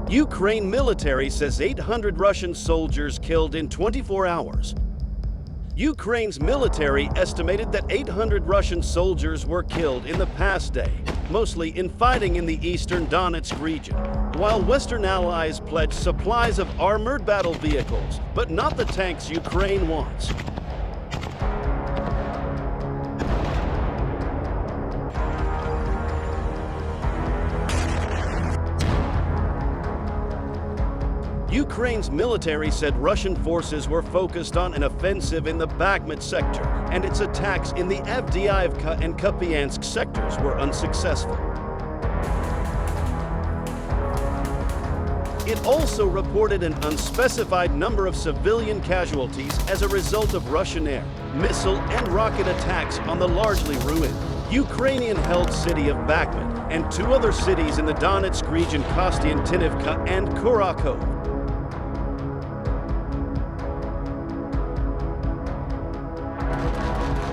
Ukraine military says 800 Russian soldiers killed in 24 hours. Ukraine's military estimated that 800 Russian soldiers were killed in the past day, mostly in fighting in the eastern Donetsk region, while Western allies pledged supplies of armored battle vehicles, but not the tanks Ukraine wants. Ukraine's military said Russian forces were focused on an offensive in the Bakhmut sector, and its attacks in the Avdiivka and Kupiansk sectors were unsuccessful. It also reported an unspecified number of civilian casualties as a result of Russian air, missile, and rocket attacks on the largely ruined Ukrainian-held city of Bakhmut and two other cities in the Donetsk region, Kostiantynivka and Kurakov.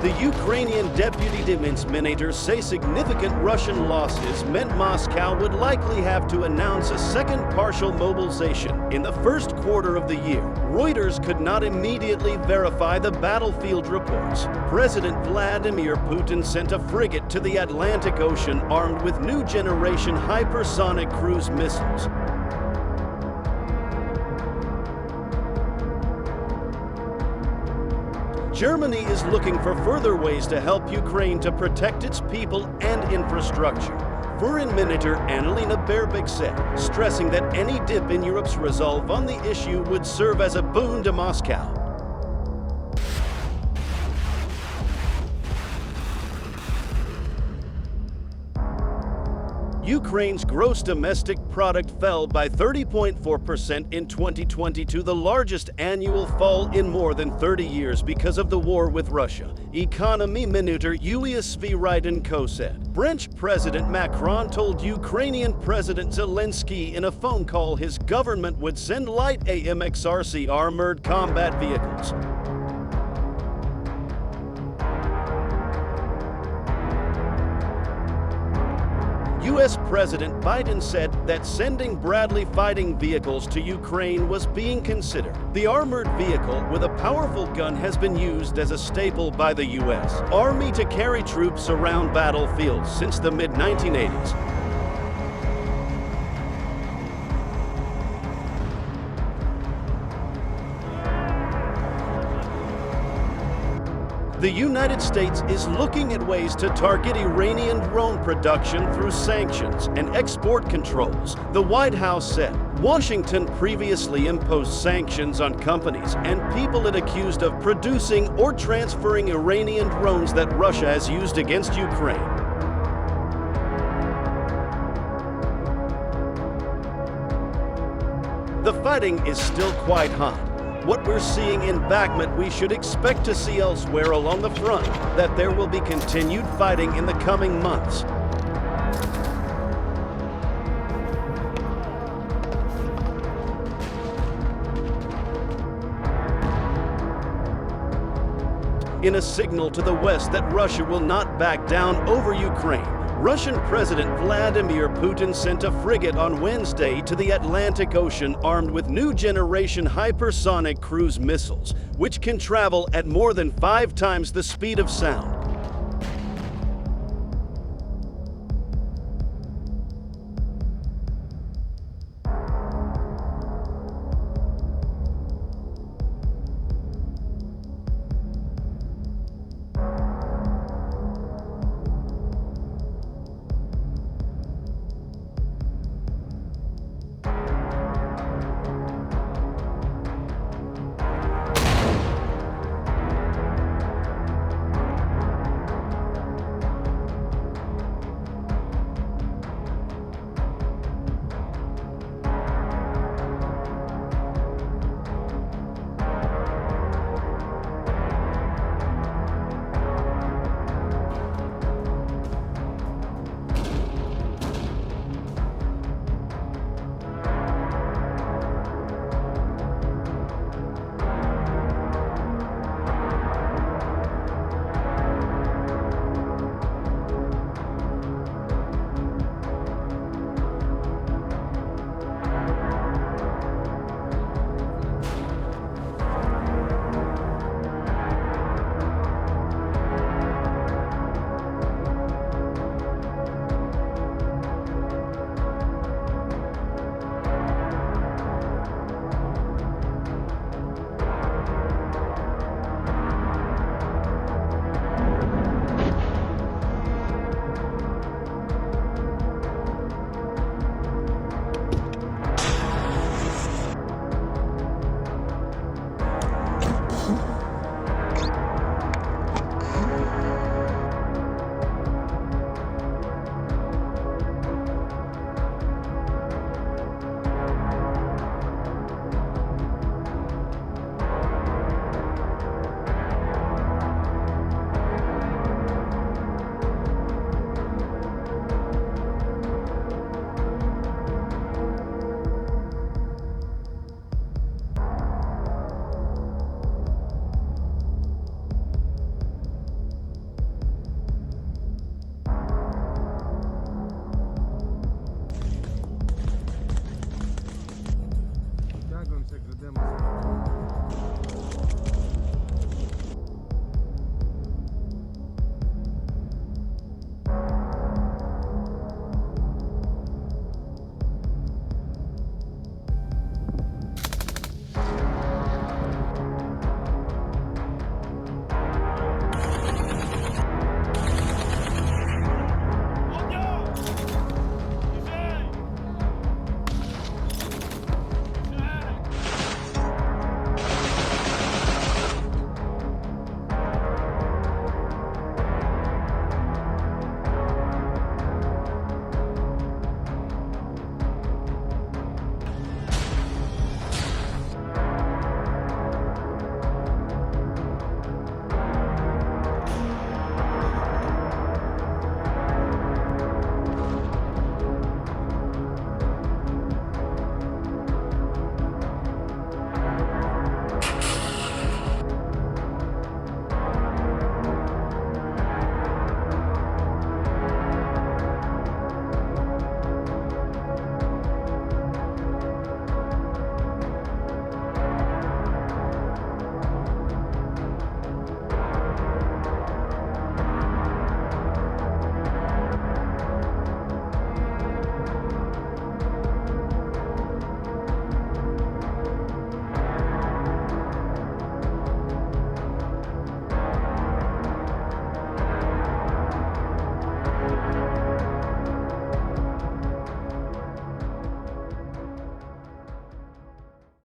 The Ukrainian deputy administrators say significant Russian losses meant Moscow would likely have to announce a second partial mobilization in the first quarter of the year. Reuters could not immediately verify the battlefield reports. President Vladimir Putin sent a frigate to the Atlantic Ocean armed with new generation hypersonic cruise missiles. Germany is looking for further ways to help Ukraine to protect its people and infrastructure. Foreign Minister Annalena Baerbock said, stressing that any dip in Europe's resolve on the issue would serve as a boon to Moscow. Ukraine's gross domestic product fell by 30.4% in 2022, the largest annual fall in more than 30 years because of the war with Russia, Economy Minister Julius Sviridenko said. French President Macron told Ukrainian President Zelensky in a phone call his government would send light AMXRC armored combat vehicles. U.S. President Biden said that sending Bradley fighting vehicles to Ukraine was being considered. The armored vehicle with a powerful gun has been used as a staple by the U.S. Army to carry troops around battlefields since the mid-1980s. The United States is looking at ways to target Iranian drone production through sanctions and export controls, the White House said. Washington previously imposed sanctions on companies and people it accused of producing or transferring Iranian drones that Russia has used against Ukraine. The fighting is still quite hot. What we're seeing in Bakhmut we should expect to see elsewhere along the front, that there will be continued fighting in the coming months. In a signal to the West that Russia will not back down over Ukraine, Russian President Vladimir Putin sent a frigate on Wednesday to the Atlantic Ocean armed with new generation hypersonic cruise missiles, which can travel at more than 5 times the speed of sound.